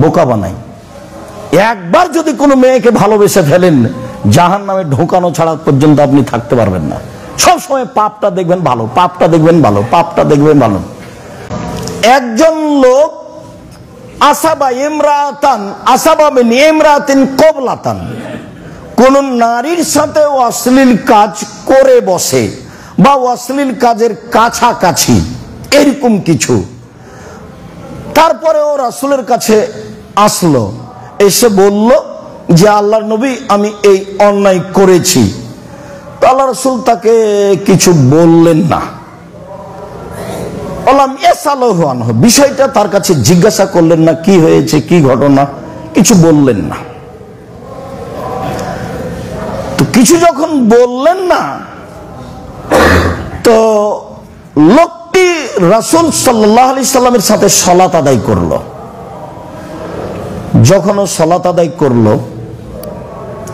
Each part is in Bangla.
বোকা বানায়। একবার যদি কোনো মেয়েকে ভালোবেসে ফেলেন, জাহান্নামে ঢোকানো ছাড়া পর্যন্ত আপনি থাকতে পারবেন না। সবসময় পাপটা দেখবেন ভালো, পাপটা দেখবেন ভালো, পাপটা দেখবেন ভালো। একজন লোক আসাবা ইমরাতান, আসাবা মিন ইমরাতিন কবলাতান, কোন নারীর সাথে অশ্লীল কাজ করে বসে বা অশ্লীল কাজের কাছাকাছি এরকম কিছু, তারপরে ও রাসূলের কাছে আসলো, এসে বলল যে আল্লাহর নবী আমি এই অন্যায় করেছি। তো আল্লাহ রাসূল তাকে কিছু বললেন না। বিষয়টা তার কাছে জিজ্ঞাসা করলেন না, কি হয়েছে, কি ঘটনা, কিছু বললেন না। তো কিছু যখন বললেন না, তো লোকটি রাসূল সাল্লাল্লাহু আলাইহি সাল্লামের সাথে সালাত আদায় করলো। যখন ও সালাত আদায় করলো,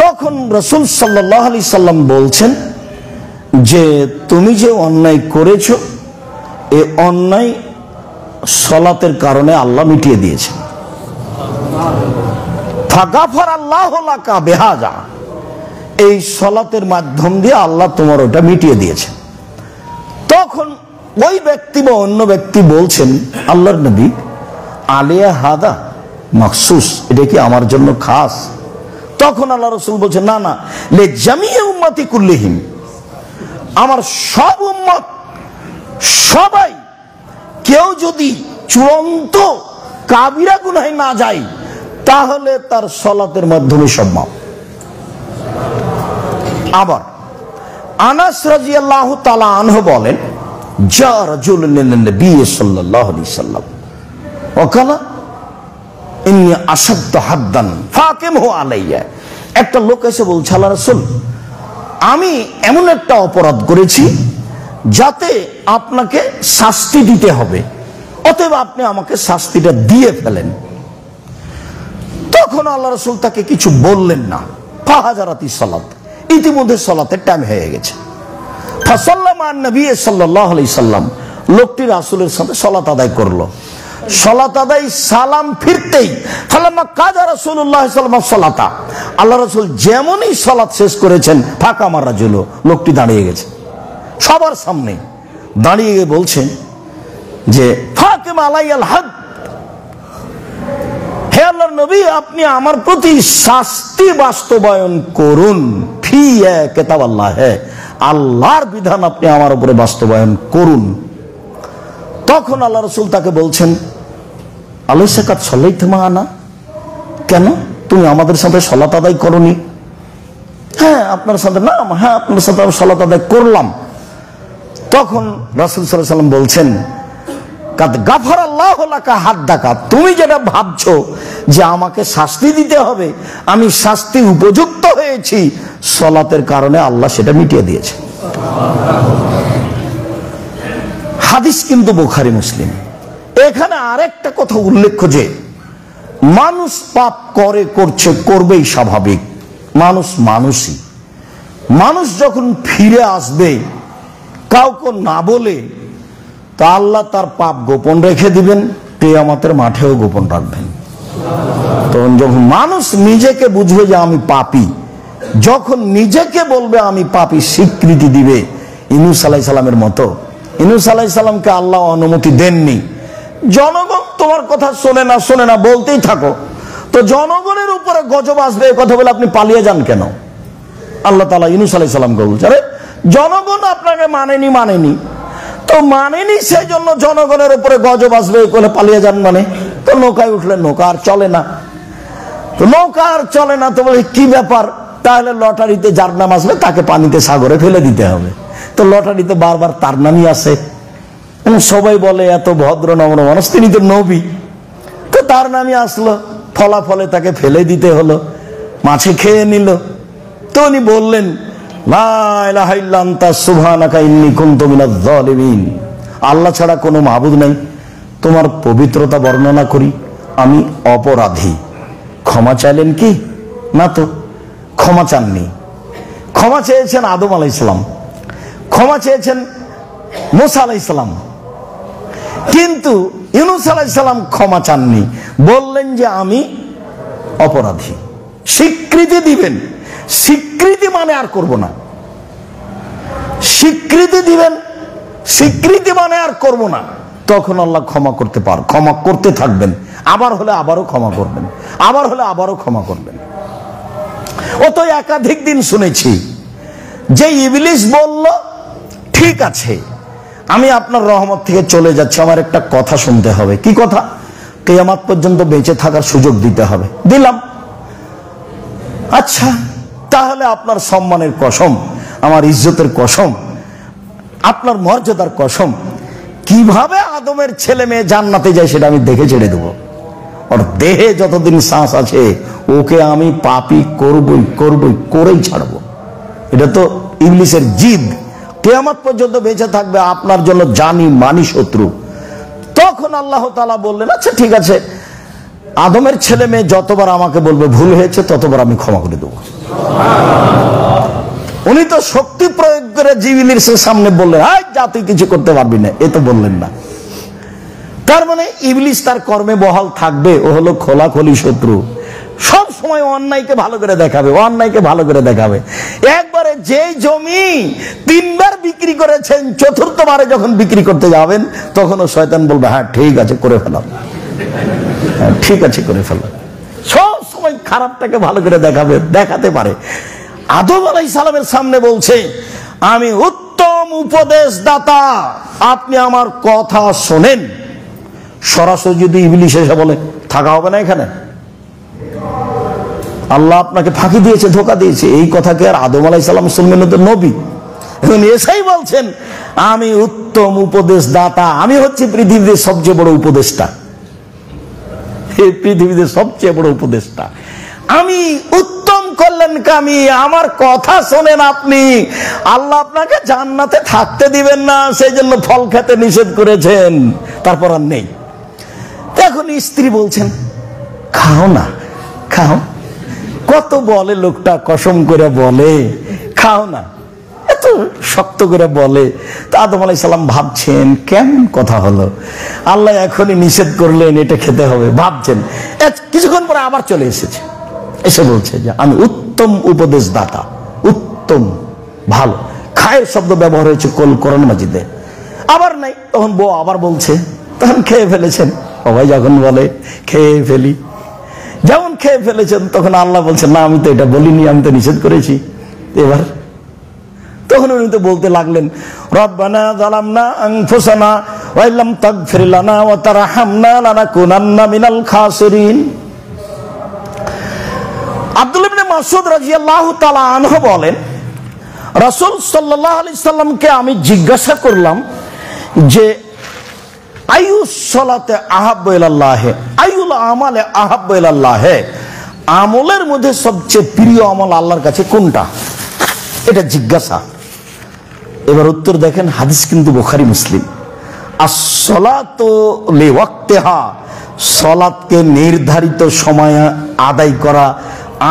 তখন রাসূল সাল্লাল্লাহু আলাইহি সাল্লাম বলছেন যে তুমি যে অন্যায় করেছো, এই অন্যায় সালাতের কারণে আল্লাহ মিটিয়ে দিয়েছেন। ফাগাফারাল্লাহু লাকা বিহাযা, এই সালাতের মাধ্যম দিয়ে আল্লাহ তোমার ওটা মিটিয়ে দিয়েছেন। তখন ওই ব্যক্তি বা অন্য ব্যক্তি বলছেন, আল্লাহর নবী আলিয়া হাদা মাখসুস, এটা কি আমার জন্য খাস? তখন আল্লাহ রাসূল বলছেন, না না, লে জামিয়া উম্মতি কুল্লিহিম, আমার সব উম্মত, সবাই, কেউ যদি চূড়ান্ত কাবিরা গুনাহে না যায় তাহলে তার সালাতের মাধ্যমে সব মাপ। আবার আনাস রাদিয়াল্লাহু তাআলা আনহু বলেন, যা রাজুলুন লিন নবী সাল্লাল্লাহু আলাইহি সাল্লাম ওয়াকালা ইন্নী আশাদ্দু হাদ্দান ফাকিমহু আলাইয়া, একটা লোক এসে বলছে, আল্লাহ রাসূল আমি এমন একটা অপরাধ করেছি যাতে আপনাকে শাস্তি দিতে হবে, অতএব আপনি আমাকে শাস্তিটা দিয়ে ফেলেন। তখন আল্লাহ রাসূল তাকে কিছু বললেন না। ফাহাজারাতিস সালাত, ইতিমধ্যে সালাতের টাইম হয়ে গেছে। ফাসাল্লামা নবী সাল্লাল্লাহু আলাইহি সাল্লাম, লোকটি রাসূলের সাথে সালাত আদায় করলো। সালাত আদায় সালাম ফিরতেই ফালাম্মা কাজা রাসূলুল্লাহ সাল্লাল্লাহু আলাইহি ওয়াসাল্লাম সালাতা, আল্লাহ রাসূল যেমনই সালাত শেষ করেছেন, ফাঁকা মারা জুল, লোকটি দাঁড়িয়ে গেছে সবার সামনে, দাঁড়িয়ে গিয়ে বলছেন যে ফাকিম আলাইয়াল হাদ, হে আল্লাহর নবী আপনি আমার প্রতি শাস্তি বাস্তবায়ন করুন। ফি কিতাবাল্লাহ, আল্লাহর বিধান আপনি আমার উপরে বাস্তবায়ন করুন। তখন আল্লাহ রাসূল তাকে বলছেন, আলাইসা কাদ সাল্লাইতা মা'ানা, কেন তুমি আমাদের সাথে সালাত আদায় করনি? হ্যাঁ আপনার সাথে, না হ্যাঁ আপনার সাথে আমি সালাত আদায় করলাম। তখন রাসূল সাল্লাল্লাহু আলাইহি ওয়াসাল্লাম বলছেন, কাদ গাফারাল্লাহু লাকা হাদ্দাকা, তুমি যেটা ভাবছো যে আমাকে শাস্তি দিতে হবে, আমি শাস্তি উপযুক্ত হয়েছি, সালাতের কারণে আল্লাহ সেটা মিটিয়ে দিয়েছে। হাদিস কিন্তু বুখারী মুসলিম। এখানে আরেকটা কথা উল্লেখ্য যে মানুষ পাপ করে, করছে, করবেই, স্বাভাবিক, মানুষ মানুষই। মানুষ যখন ফিরে আসবে কাউকে না বলে, তা আল্লাহ তার পাপ গোপন রেখে দিবেন, কিয়ামতের মাঠেও গোপন রাখবেন। তখন যখন মানুষ নিজেকে বুঝবে যে আমি পাপী, যখন নিজেকে বলবে আমি পাপী, স্বীকৃতি দিবে, ইউনূস আলাইহিস সালামের মতো। ইউনূস আলাইহিস সালামকে আল্লাহ অনুমতি দেননি, জনগণ তোমার কথা শোনে না, শোনে না, বলতেই থাকো। তো জনগণের উপরে গজব আসবে, এই কথা বলে আপনি পালিয়ে যান কেন? আল্লাহ তাআলা ইউনূস আলাইহিস সালামকে বলছে, আরে জনগণ আপনাকে মানেনি, তো মানেনি, সেই জন্য জনগণের উপরে গজব আসবে বলে পালিয়ে যান মানে? তো নৌকায় উঠলেন, নৌকা আর চলে না। তো নৌকা আর চলে না, তো বলে কি ব্যাপার? তাহলে লটারিতে যার নাম আসবে তাকে পানিতে, সাগরে ফেলে দিতে হবে। তো লটারিতে বারবার তার নামই আসে, সবাই বলে এত ভদ্র নম্র মানুষ, তিনি তো নবী, তো তার নামই আসলো, ফলাফলে তাকে ফেলে দিতে হলো, মাছে খেয়ে নিল। তো উনি বললেন, লা ইলাহা ইল্লা আনতা সুবহানাকা ইন্নী কুনতু মিনাজ জালিমিন, আল্লাহ ছাড়া কোনো মাবুদ নাই, তোমার পবিত্রতা বর্ণনা করি, আমি অপরাধী। ক্ষমা চাইলেন কি? না তো, ক্ষমা চাননি। ক্ষমা চেয়েছেন আদম আলাইহিস সালাম, ক্ষমা চেয়েছেন মুসা আলাইহিস সালাম, কিন্তু ইউনূস আলাইহিস সালাম ক্ষমা চাননি, বললেন যে আমি অপরাধী, স্বীকৃতি দিবেন। স্বীকৃতি মানে আর করব না, স্বীকৃতি দিবেন, স্বীকৃতি মানে আর করব না। তখন আল্লাহ ক্ষমা করতে পার, ক্ষমা করতে থাকবেন, আবার হলে আবারও ক্ষমা করবেন, আবার হলে আবারও ক্ষমা করবেন। ও তো একাধিক দিন শুনেছি যে ইবলিস বলল ঠিক আছে আমি আপনার রহমত থেকে চলে যাচ্ছি, আমার একটা কথা শুনতে হবে। কি কথা? কিয়ামত পর্যন্ত বেঁচে থাকার সুযোগ দিতে হবে। দিলাম। আচ্ছা তাহলে আপনার সম্মানের কসম, আমার ইজ্জতের কসম, আপনার মর্যাদার কসম, কিভাবে আদমের ছেলে মেয়ে জান্নাতে যায় সেটা আমি দেখে ছেড়ে দেবো। ওর দেহে যতদিন শ্বাস আছে ওকে আমি পাপী করবই, করবই, করেই ছাড়বো। এটা তো ইবলিসের জিদ। কিয়ামত পর্যন্ত বেঁচে থাকবে, আপনার জন্য জানি মানি শত্রু। তখন আল্লাহ তাআলা বললেন আচ্ছা ঠিক আছে, আদমের ছেলে মেয়ে যতবার আমাকে বলবে ভুল হয়েছে ততবার আমি ক্ষমা করে দেবো। উনি তো শক্তি প্রয়োগ করে ইবলিসের সামনে বললেন আয় যা তুই কিছু করতে পারবি না, এ তো বললেন না। তার মানে ইবলিস তার কর্মে বহাল থাকবে, ও হলো খোলাখুলি শত্রু। সব সময় অন্যায়কে ভালো করে দেখাবে, অন্যায়কে ভালো করে দেখাবে। একবারে যে জমি 3 বার বিক্রি করেছেন, চতুর্থবারে যখন বিক্রি করতে যাবেন তখন ও শয়তান বলবে হ্যাঁ ঠিক আছে করে ফেলাম, হ্যাঁ ঠিক আছে করে ফেলাম। সব সময় খারাপটাকে ভালো করে দেখাবে, দেখাতে পারে। আদম আলাইহিস সালামের সামনে বলছে আমি উত্তম উপদেশদাতা, আপনি আমার কথা শোনেন। সরাসরি যদি ইবলিস এসে বলে থাকা হবে না এখানে, আল্লাহ আপনাকে ফাঁকি দিয়েছে, ধোকা দিয়েছে, এই কথাকে আর আদম আলাইহিস সালাম শুনবেন না, তো নবী। এখন এসেই বলছেন আমি উত্তম উপদেশদাতা, আমি হচ্ছে পৃথিবীতে সবচেয়ে বড় উপদেষ্টা, এই পৃথিবীতে সবচেয়ে বড় উপদেষ্টা, আমি উত্তম কল্যাণকামী, আমার কথা শোনেন আপনি। আল্লাহ আপনাকে জান্নাতে থাকতে দিবেন না, সেই জন্য ফল খেতে নিষেধ করেছেন, তারপর আর নেই। এখন স্ত্রী বলছেন খাও না, খাও। কত বলে লোকটা, কসম করে বলে খাও না, এত শক্ত করে বলে। তা আদম আলাইহিস সালাম ভাবছেন কেমন কথা হলো, আল্লাহ এখনই নিষেধ করলেন এটা খেতে হবে, ভাবছেন। কিছুক্ষণ পরে আবার চলে এসেছে, এসে বলছে যে আমি উত্তম উপদেশদাতা, উত্তম ভালো। খায়ের শব্দ ব্যবহার হয়েছে কোরআন মাজিদে, আবার নাই। তখন বউ আবার বলছে, তখন খেয়ে ফেলেছেন। সবাই যখন বলে খেয়ে ফেলি, যেমন খেয়ে ফেলেছেন, তখন আল্লাহ বলছেন না আমি তো এটা বলিনি, আমি তো নিষেধ করেছি। এবার তখন উনি তো বলতে লাগলেন রব্বানা যালামনা আনফুসানা ওয়া ইল্লাম তাগফির লানা ওয়া তারহামনা লানাকুনান্না মিনাল খাসিরিন। আব্দুল্লাহ ইবনে মাসউদ রাদিয়াল্লাহু তাআলা আনহু বলেন রাসূল সাল্লাল্লাহু আলাইহি সাল্লামকে আমি জিজ্ঞাসা করলাম যে আইয়ুস সালাতে আহাব্বু ইলাল্লাহ, আইয়ুল আমালে আহাব্বু ইলাল্লাহ, আমলের মধ্যে সবচেয়ে প্রিয় আমল আল্লাহর কাছে কোনটা, এটা জিজ্ঞাসা। এবার উত্তর দেখেন, হাদিস কিন্তু বুখারী মুসলিম। আস-সালাতু লিওয়াক্তিহা, সালাতকে নির্ধারিত সময়ে আদায় করা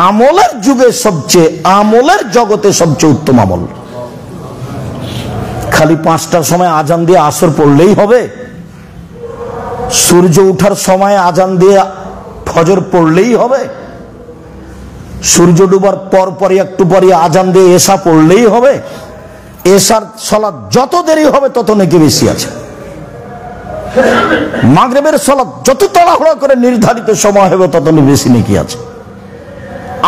আমলের যুগে সবচেয়ে, আমলের জগতে সবচেয়ে উত্তম আমল। খালি 5টার সময় আজান দিয়ে আসর পড়লেই হবে? সূর্য ওঠার সময় আজান দিয়ে ফজর পড়লেই হবে? সূর্য ডুবার পর পরই একটু পরই আজান দিয়ে এশা পড়লেই হবে? এশার সালাত যত দেরি হবে তত নেকি বেশি আছে। মাগরিবের সালাত যত তাড়াহুড়া করে নির্ধারিত সময় হবে তত বেশি নেকি আছে।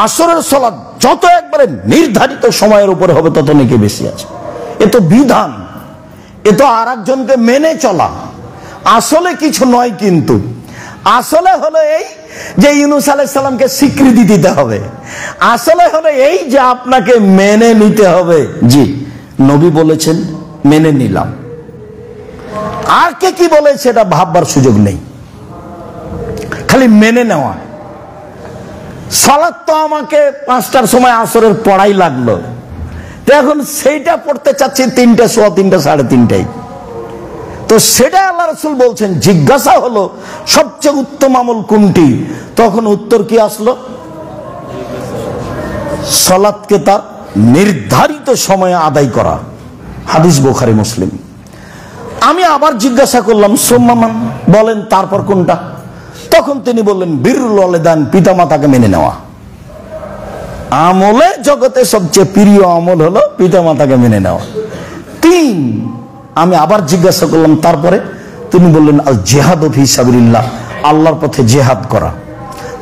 আসরের সালাত যত একবারে নির্ধারিত সময়ের উপরে হবে তত নেকি বেশি আছে। এ তো বিধান, এ তো আর একজনকে মেনে চলা, আসলে কিছু নয়। কিন্তু আসলে হলো এই যে ইউনূস আলাইহিস সালামকে স্বীকৃতি দিতে হবে, আসলে হলো এই যে আপনাকে মেনে নিতে হবে। জি, নবী বলেছেন মেনে নিলাম, আর কে কি বলেছে এটা ভাববার সুযোগ নেই, খালি মেনে নেওয়া। সালাত তো আমাকে 5টার সময় আসরের পড়াই লাগলো, তো এখন সেইটা পড়তে চাচ্ছি 3টে, 3:15, 3:30। তো সেটা আল্লাহ রাসূল বলছেন, জিজ্ঞাসা হলো সবচেয়ে উত্তম আমল কোনটি, তখন উত্তর কি আসলো? সালাতকে তার নির্ধারিত সময়ে আদায় করা। হাদিস বুখারী মুসলিম। আমি আবার জিজ্ঞাসা করলাম সুম্মা মান, বলেন তারপর কোনটা? তখন তিনি বললেন বিরুল ওয়ালিদান, পিতামাতাকে মেনে নেওয়া। আমলের জগতে সবচেয়ে প্রিয় আমল হলো পিতামাতাকে মেনে নেওয়া। 3, আমি আবার জিজ্ঞাসা করলাম তারপরে? তিনি বললেন আল জিহাদু ফি সাবিলিল্লাহ, আল্লাহর পথে জিহাদ করা।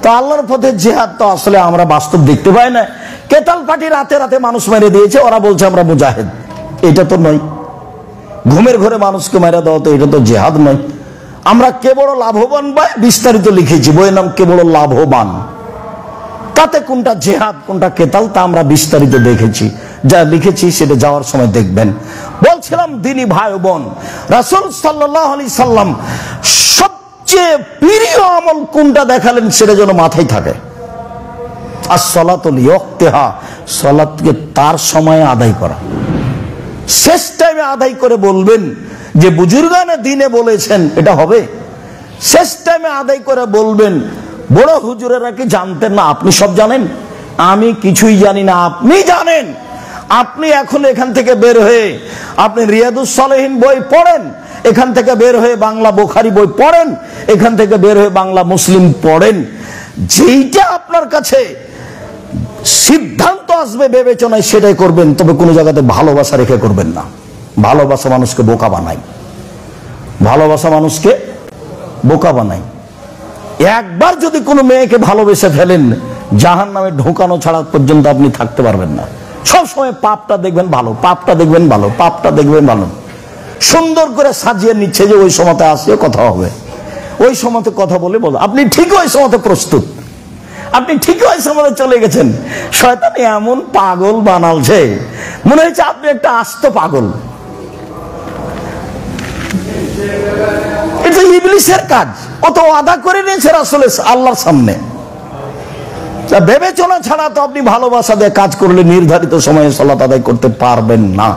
তো আল্লাহর পথে জিহাদ তো আসলে আমরা বাস্তব দেখতে পাই না। কেতাল পার্টি রাতে রাতে মানুষ মেরে দিয়েছে, ওরা বলছে আমরা মুজাহিদ। এটা তো নয়। ঘুমের ঘরে মানুষকে মেরে দেওয়া, তো এটা তো জিহাদ নয়। আমরা কে বড় লাভবান ভাই বিস্তারিত লিখেছি, বইয়ের নাম কে বড় লাভবান। তাতে কোনটা জিহাদ কোনটা কেতাল তা আমরা বিস্তারিত দেখেছি, যা লিখেছি সেটা যাওয়ার সময় দেখবেন। বলছিলাম দিনী ভাই বোন, রাসূল সাল্লাল্লাহু আলাইহি সাল্লাম সবচেয়ে প্রিয় আমল কোনটা দেখালেন সেটা যেন মাথায় থাকে। আসসালাতু লিওয়াক্তিহা, সালাতকে তার সময়ে আদায় করা। শেষ টাইমে আদায় করে বলবেন যে বুজুর্গানে দিনে বলেছেন, এটা হবে? শেষ টাইমে আদায় করে বলবেন বড় হুজুরেরা কি জানতেন না? আপনি সব জানেন, আমি কিছুই জানি না, আপনি জানেন। আপনি এখন এখান থেকে বের হয়ে আপনি রিয়াদুস সালেহিন বই পড়েন, এখান থেকে বের হয়ে বাংলা বুখারী বই পড়েন, এখান থেকে বের হয়ে বাংলা মুসলিম পড়েন। যেইটা আপনার কাছে সিদ্ধান্ত আসবে বিবেচনায় সেটাই করবেন, তবে কোনো জায়গাতে ভালোবাসা রেখে করবেন না। ভালোবাসা মানুষকে বোকা বানায়, ভালোবাসা মানুষকে বোকা বানায়। একবার যদি কোনো মেয়েকে ভালোবেসে ফেলেন, জাহান্নামে ঢোকানো ছাড়া পর্যন্ত আপনি থাকতে পারবেন না। সবসময় পাপটা দেখবেন ভালো, পাপটা দেখবেন ভালো, পাপটা দেখবেন ভালো। সুন্দর করে সাজিয়ে নিচ্ছে যে ওই সময়তে আসলে কথা হবে, ওই সময়তে কথা বলে বলো। আপনি ঠিক ওই সময়তে প্রস্তুত, আপনি ঠিক ওই সময়তে চলে গেছেন। শয়তান এমন পাগল বানালছে, মনে হচ্ছে আপনি একটা আস্ত পাগল। এটা ইবলিসের কাজ। ও তো ওয়াদা করে নিয়েছে রাসূল আল্লাহর সামনে। বিবেচনা ছাড়া তো আপনি ভালোবাসা দিয়ে কাজ করলে নির্ধারিত সময়ে সালাত আদায় করতে পারবেন না।